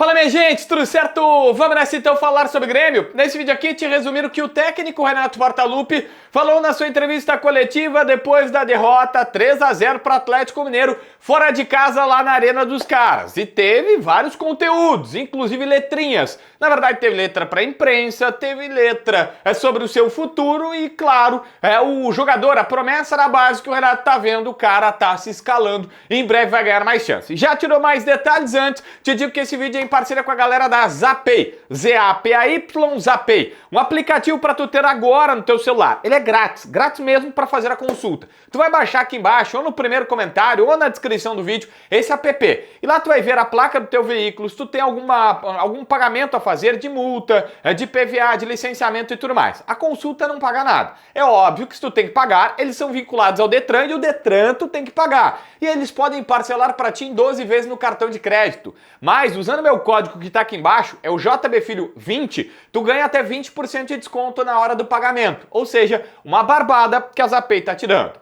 Fala minha gente, tudo certo? Vamos nessa então falar sobre Grêmio? Nesse vídeo aqui te resumir o que o técnico Renato Portaluppi falou na sua entrevista coletiva depois da derrota 3-0 para o Atlético Mineiro fora de casa lá na Arena dos Caras. E teve vários conteúdos, inclusive letrinhas. Na verdade teve letra para a imprensa, teve letra sobre o seu futuro e claro, o jogador, a promessa da base que o Renato tá vendo, o cara tá se escalando e em breve vai ganhar mais chances. Já tirou mais detalhes antes, te digo que esse vídeo é em parceria com a galera da Zapay, Z-A-P-A-Y, Zapay, um aplicativo para tu ter agora no teu celular. Ele é grátis mesmo para fazer a consulta. Tu vai baixar aqui embaixo, ou no primeiro comentário, ou na descrição do vídeo, esse app. E lá tu vai ver a placa do teu veículo, se tu tem algum pagamento a fazer de multa, de PVA, de licenciamento e tudo mais. A consulta não paga nada. É óbvio que se tu tem que pagar, eles são vinculados ao Detran e o Detran tu tem que pagar. E eles podem parcelar para ti em 12 vezes no cartão de crédito. Mas usando meu código que tá aqui embaixo, é o JBFilho20, tu ganha até 20% de desconto na hora do pagamento. Ou seja, uma barbada que a Zapay tá te dando.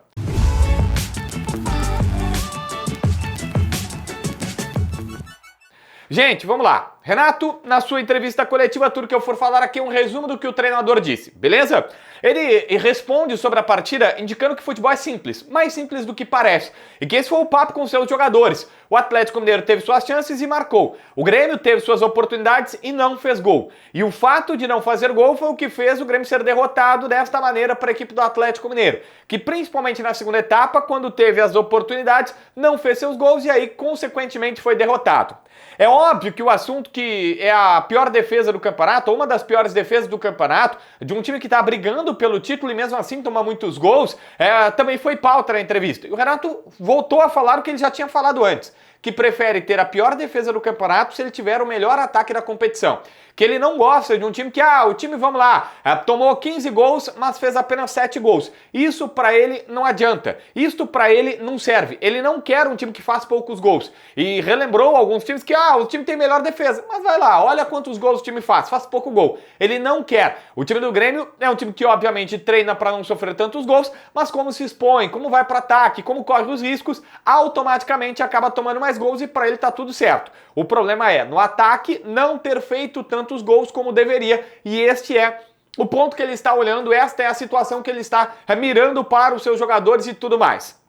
Gente, vamos lá. Renato, na sua entrevista coletiva, tudo que eu for falar aqui é um resumo do que o treinador disse, beleza? Ele responde sobre a partida indicando que futebol é simples, mais simples do que parece, e que esse foi o papo com seus jogadores. O Atlético Mineiro teve suas chances e marcou. O Grêmio teve suas oportunidades e não fez gol. E o fato de não fazer gol foi o que fez o Grêmio ser derrotado desta maneira para a equipe do Atlético Mineiro, que principalmente na segunda etapa, quando teve as oportunidades, não fez seus gols e aí, consequentemente, foi derrotado. É óbvio que o assunto que é a pior defesa do campeonato, ou uma das piores defesas do campeonato, de um time que está brigando pelo título e mesmo assim toma muitos gols, também foi pauta na entrevista. E o Renato voltou a falar o que ele já tinha falado antes, que prefere ter a pior defesa do campeonato se ele tiver o melhor ataque da competição. Que ele não gosta de um time que, o time, vamos lá, tomou 15 gols, mas fez apenas 7 gols. Isso pra ele não adianta. Isso pra ele não serve. Ele não quer um time que faz poucos gols. E relembrou alguns times que, o time tem melhor defesa. Mas vai lá, olha quantos gols o time faz pouco gol. Ele não quer. O time do Grêmio é um time que, obviamente, treina pra não sofrer tantos gols, mas como se expõe, como vai para ataque, como corre os riscos, automaticamente acaba tomando mais gols e pra ele tá tudo certo. O problema é, no ataque, não ter feito tantos gols como deveria, e este é o ponto que ele está olhando, esta é a situação que ele está mirando para os seus jogadores e tudo mais.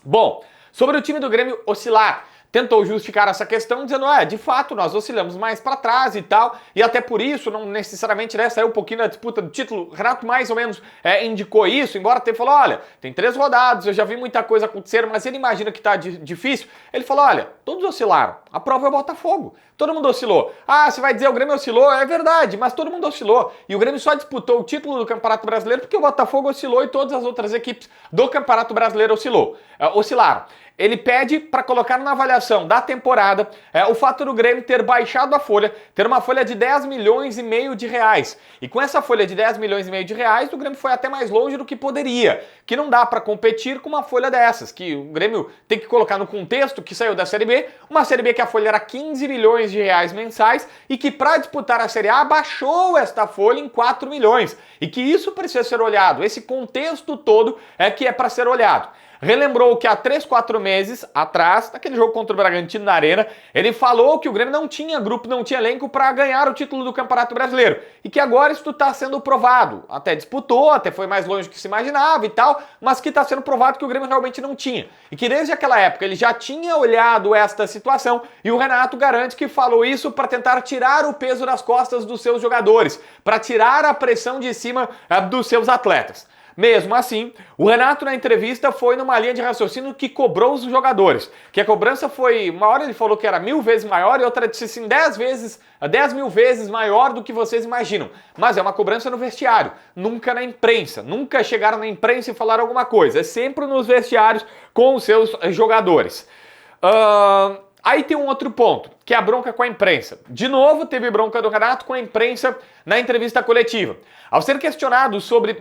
Bom, sobre o time do Grêmio oscilar, tentou justificar essa questão dizendo, de fato, nós oscilamos mais para trás e tal, e até por isso, não necessariamente, saiu um pouquinho da disputa do título, o Renato mais ou menos indicou isso, embora tenha falado, olha, tem 3 rodadas, eu já vi muita coisa acontecer, mas ele imagina que tá difícil. Ele falou, olha, todos oscilaram, a prova é o Botafogo, todo mundo oscilou. Você vai dizer o Grêmio oscilou? É verdade, mas todo mundo oscilou, e o Grêmio só disputou o título do Campeonato Brasileiro porque o Botafogo oscilou e todas as outras equipes do Campeonato Brasileiro oscilaram. Ele pede para colocar na avaliação da temporada o fato do Grêmio ter baixado a folha, ter uma folha de 10 milhões e meio de reais. E com essa folha de 10 milhões e meio de reais, o Grêmio foi até mais longe do que poderia. Que não dá para competir com uma folha dessas, que o Grêmio tem que colocar no contexto que saiu da Série B, uma Série B que a folha era 15 milhões de reais mensais e que para disputar a Série A baixou esta folha em 4 milhões. E que isso precisa ser olhado, esse contexto todo que é para ser olhado. Relembrou que há 3, 4 meses atrás, naquele jogo contra o Bragantino na Arena, ele falou que o Grêmio não tinha grupo, não tinha elenco para ganhar o título do Campeonato Brasileiro. E que agora isso está sendo provado. Até disputou, até foi mais longe do que se imaginava e tal, mas que está sendo provado que o Grêmio realmente não tinha. E que desde aquela época ele já tinha olhado esta situação e o Renato garante que falou isso para tentar tirar o peso das costas dos seus jogadores, para tirar a pressão de cima dos seus atletas. Mesmo assim, o Renato na entrevista foi numa linha de raciocínio que cobrou os jogadores. Que a cobrança foi, uma hora ele falou que era 1000 vezes maior e outra disse assim 10 mil vezes maior do que vocês imaginam. Mas é uma cobrança no vestiário, nunca na imprensa. Nunca chegaram na imprensa e falaram alguma coisa. É sempre nos vestiários com os seus jogadores. Aí tem um outro ponto, que é a bronca com a imprensa. De novo, teve bronca do Renato com a imprensa na entrevista coletiva. Ao ser questionado sobre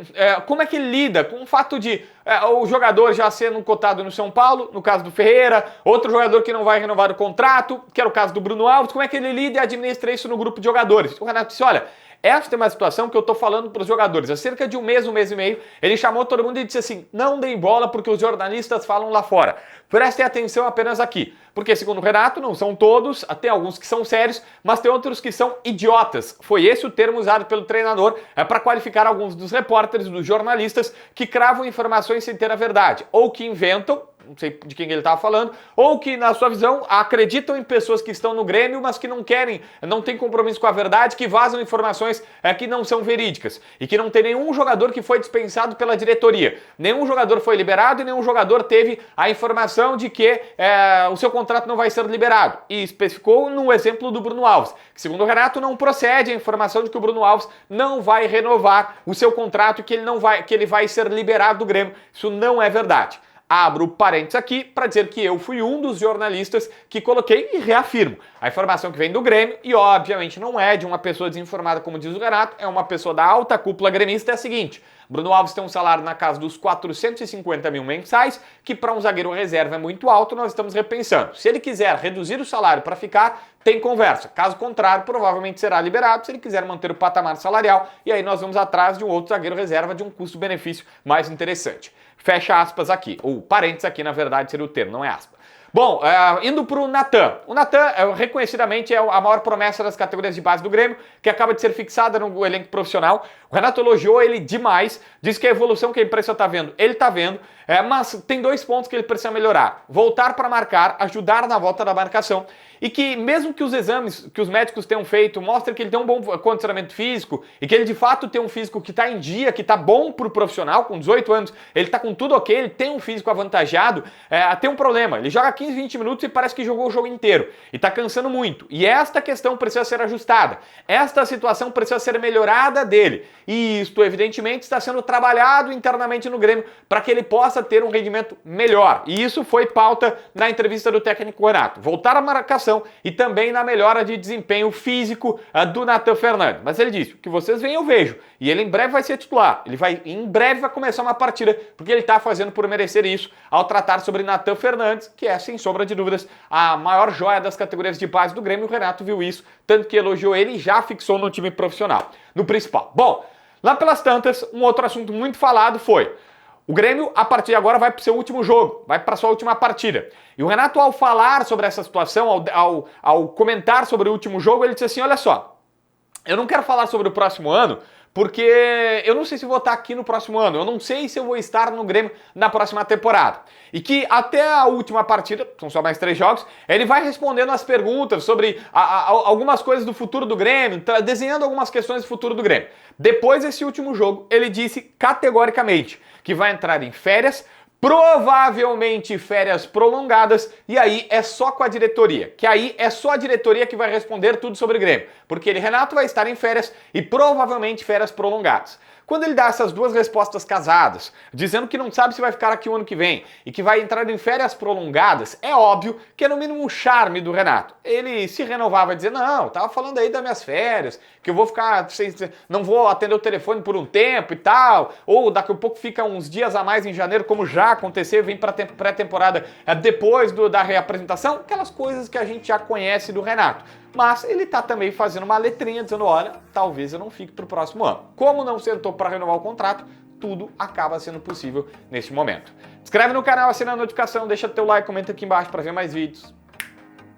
como é que ele lida com o fato de o jogador já sendo cotado no São Paulo, no caso do Ferreira, outro jogador que não vai renovar o contrato, que era o caso do Bruno Alves, como é que ele lida e administra isso no grupo de jogadores? O Renato disse, olha, Esta é uma situação que eu tô falando para os jogadores. Há cerca de um mês e meio, ele chamou todo mundo e disse assim, não deem bola porque os jornalistas falam lá fora. Prestem atenção apenas aqui. Porque, segundo o Renato, não são todos, tem alguns que são sérios, mas tem outros que são idiotas. Foi esse o termo usado pelo treinador para qualificar alguns dos repórteres, dos jornalistas, que cravam informações sem ter a verdade, ou que inventam, não sei de quem ele estava falando, ou que, na sua visão, acreditam em pessoas que estão no Grêmio, mas que não querem, não têm compromisso com a verdade, que vazam informações que não são verídicas. E que não tem nenhum jogador que foi dispensado pela diretoria. Nenhum jogador foi liberado e nenhum jogador teve a informação de que o seu contrato não vai ser liberado. E especificou no exemplo do Bruno Alves, que, segundo o Renato, não procede a informação de que o Bruno Alves não vai renovar o seu contrato e que ele vai ser liberado do Grêmio. Isso não é verdade. Abro parênteses aqui para dizer que eu fui um dos jornalistas que coloquei e reafirmo. A informação que vem do Grêmio, e obviamente não é de uma pessoa desinformada como diz o Renato, é uma pessoa da alta cúpula gremista, é a seguinte: Bruno Alves tem um salário na casa dos 450 mil mensais, que para um zagueiro reserva é muito alto, nós estamos repensando. Se ele quiser reduzir o salário para ficar, tem conversa. Caso contrário, provavelmente será liberado se ele quiser manter o patamar salarial, e aí nós vamos atrás de um outro zagueiro reserva de um custo-benefício mais interessante. Fecha aspas aqui, ou parênteses aqui, na verdade, seria o termo, não é aspa. Bom, indo para o Natan. O Natan, reconhecidamente, é a maior promessa das categorias de base do Grêmio, que acaba de ser fixada no elenco profissional. O Renato elogiou ele demais, disse que a evolução que a imprensa está vendo, ele está vendo, mas tem 2 pontos que ele precisa melhorar. Voltar para marcar, ajudar na volta da marcação, e que mesmo que os exames que os médicos tenham feito mostrem que ele tem um bom condicionamento físico e que ele de fato tem um físico que está em dia, que está bom para o profissional, com 18 anos, ele está com tudo ok, ele tem um físico avantajado, tem um problema, ele joga 15, 20 minutos e parece que jogou o jogo inteiro e está cansando muito. E esta questão precisa ser ajustada, esta situação precisa ser melhorada dele. E isto, evidentemente, está sendo trabalhado internamente no Grêmio para que ele possa ter um rendimento melhor. E isso foi pauta na entrevista do técnico Renato. Voltar à marcação e também na melhora de desempenho físico do Natan Fernandes. Mas ele disse, o que vocês veem eu vejo. E ele em breve vai ser titular. Em breve vai começar uma partida, porque ele está fazendo por merecer isso ao tratar sobre Natan Fernandes, que é, sem sombra de dúvidas, a maior joia das categorias de base do Grêmio. O Renato viu isso, tanto que elogiou ele e já fixou no time profissional, no principal. Bom, lá pelas tantas, um outro assunto muito falado foi: o Grêmio, a partir de agora, vai para o seu último jogo, vai para a sua última partida. E o Renato, ao falar sobre essa situação, ao comentar sobre o último jogo, ele disse assim, olha só, eu não quero falar sobre o próximo ano, porque eu não sei se vou estar aqui no próximo ano, eu não sei se eu vou estar no Grêmio na próxima temporada. E que até a última partida, são só mais 3 jogos, ele vai respondendo as perguntas sobre algumas coisas do futuro do Grêmio, desenhando algumas questões do futuro do Grêmio. Depois desse último jogo, ele disse categoricamente que vai entrar em férias, provavelmente férias prolongadas, e aí é só com a diretoria, que aí é só a diretoria que vai responder tudo sobre o Grêmio, porque ele, Renato, vai estar em férias e provavelmente férias prolongadas. Quando ele dá essas 2 respostas casadas, dizendo que não sabe se vai ficar aqui o ano que vem e que vai entrar em férias prolongadas, é óbvio que é no mínimo um charme do Renato. Ele se renovar, vai dizer, não, tava falando aí das minhas férias, que eu vou ficar, não vou atender o telefone por um tempo e tal, ou daqui a pouco fica uns dias a mais em janeiro, como já aconteceu, vem para pré-temporada depois da reapresentação, aquelas coisas que a gente já conhece do Renato. Mas ele tá também fazendo uma letrinha dizendo, olha, talvez eu não fique pro próximo ano. Como não sentou para renovar o contrato, tudo acaba sendo possível neste momento. Se inscreve no canal, assina a notificação, deixa teu like, comenta aqui embaixo para ver mais vídeos.